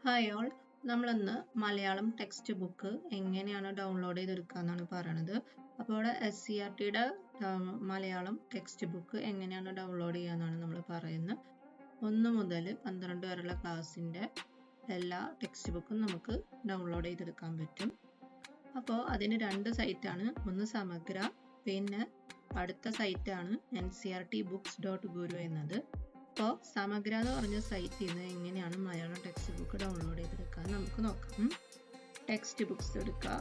Hi all, നമ്മളിന്ന് Malayalam text book എങ്ങനെയാണ് download ചെയ്തെടുക്കുക എന്നാണ് പറയണത്. അപ്പോൾ ഇവിടെ SCERTയുടെ മലയാളം ടെക്സ്റ്റ് ബുക്ക് എങ്ങനെയാണ് ഡൗൺലോഡ് ചെയ്യുക എന്നാണ് നമ്മൾ പറയുന്നത്. 1 മുതൽ 12 വരെയുള്ള ക്ലാസ്സിൻ്റെ എല്ലാ ടെക്സ്റ്റ് ബുക്കും നമുക്ക് ഡൗൺലോഡ് ചെയ്തെടുക്കാൻ പറ്റും. അപ്പോൾ അതിന് 2 സൈറ്റാണ്, ഒന്ന് സമഗ്ര, പിന്നെ അടുത്ത സൈറ്റാണ് ncrtbooks.guru എന്നത്. അപ്പോൾ സമഗ്ര എന്ന് പറഞ്ഞ സൈറ്റിൽ നിന്ന് എങ്ങനെയാണ് മലയാളം ടെക്സ്റ്റ് ബുക്ക് ഡൗൺലോഡ് ചെയ്തെടുക്കാൻ നമുക്ക് നോക്കാം. ടെക്സ്റ്റ് ബുക്സ് എടുക്കുക,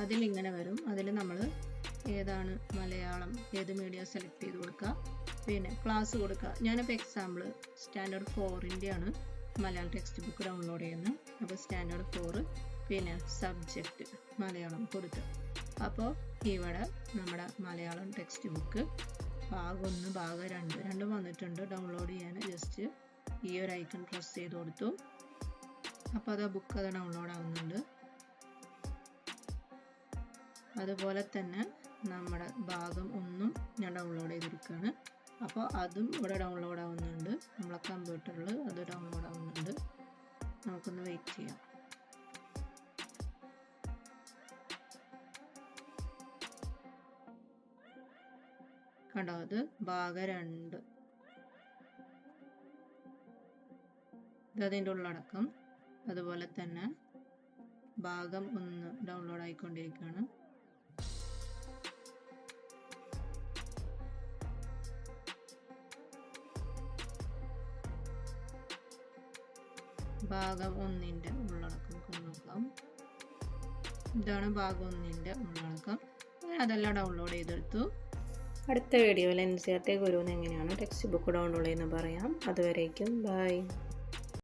അതിലിങ്ങനെ വരും. അതിൽ നമ്മൾ ഏതാണ് മലയാളം, ഏത് മീഡിയം സെലക്ട് ചെയ്ത് കൊടുക്കുക, പിന്നെ ക്ലാസ് കൊടുക്കുക. ഞാനിപ്പോൾ എക്സാമ്പിൾ സ്റ്റാൻഡേർഡ് 4-ൻ്റെയാണ് മലയാളം ടെക്സ്റ്റ് ബുക്ക് ഡൗൺലോഡ് ചെയ്യുന്നത്. അപ്പോൾ സ്റ്റാൻഡേർഡ് 4, പിന്നെ സബ്ജക്റ്റ് മലയാളം കൊടുക്കുക. അപ്പോൾ ഇവിടെ നമ്മുടെ മലയാളം ടെക്സ്റ്റ് ബുക്ക് ഭാഗം 1, ഭാഗം 2 രണ്ടും വന്നിട്ടുണ്ട്. ഡൗൺലോഡ് ചെയ്യാൻ ജസ്റ്റ് ഈ ഒരു ഐക്കൺ പ്രസ് ചെയ്ത് കൊടുത്തു. അപ്പോൾ അത് ബുക്ക് ഡൗൺലോഡ് ആവുന്നുണ്ട്. അതുപോലെ തന്നെ നമ്മുടെ ഭാഗം 1 ഞാൻ ഡൗൺലോഡ് ചെയ്തെടുക്കുകയാണ്. അപ്പോൾ അതും ഇവിടെ ഡൗൺലോഡ് ആവുന്നുണ്ട്. നമ്മളെ കമ്പ്യൂട്ടറിൽ അത് ഡൗൺലോഡ് ആവുന്നുണ്ട്. നമുക്കൊന്ന് വെയിറ്റ് ചെയ്യാം. കണ്ടോ, അത് ഭാഗം 2, ഇതതിൻ്റെ ഉള്ളടക്കം. അതുപോലെ തന്നെ ഭാഗം 1 ഡൗൺലോഡ് ആയിക്കൊണ്ടിരിക്കുകയാണ്. ഭാഗം 1-ൻ്റെ ഉള്ളടക്കം നോക്കാം. ഇതാണ് ഭാഗം 1-ൻ്റെ ഉള്ളടക്കം. അതെല്ലാം ഡൗൺലോഡ് ചെയ്തെടുത്തു. അടുത്ത വീഡിയോയിൽ NCERT ഗുരുവിന് എങ്ങനെയാണ് ടെക്സ്റ്റ് ബുക്ക് ഡൗൺലോഡ് ചെയ്യുന്നത് പറയാം. അതുവരേക്കും ബൈ.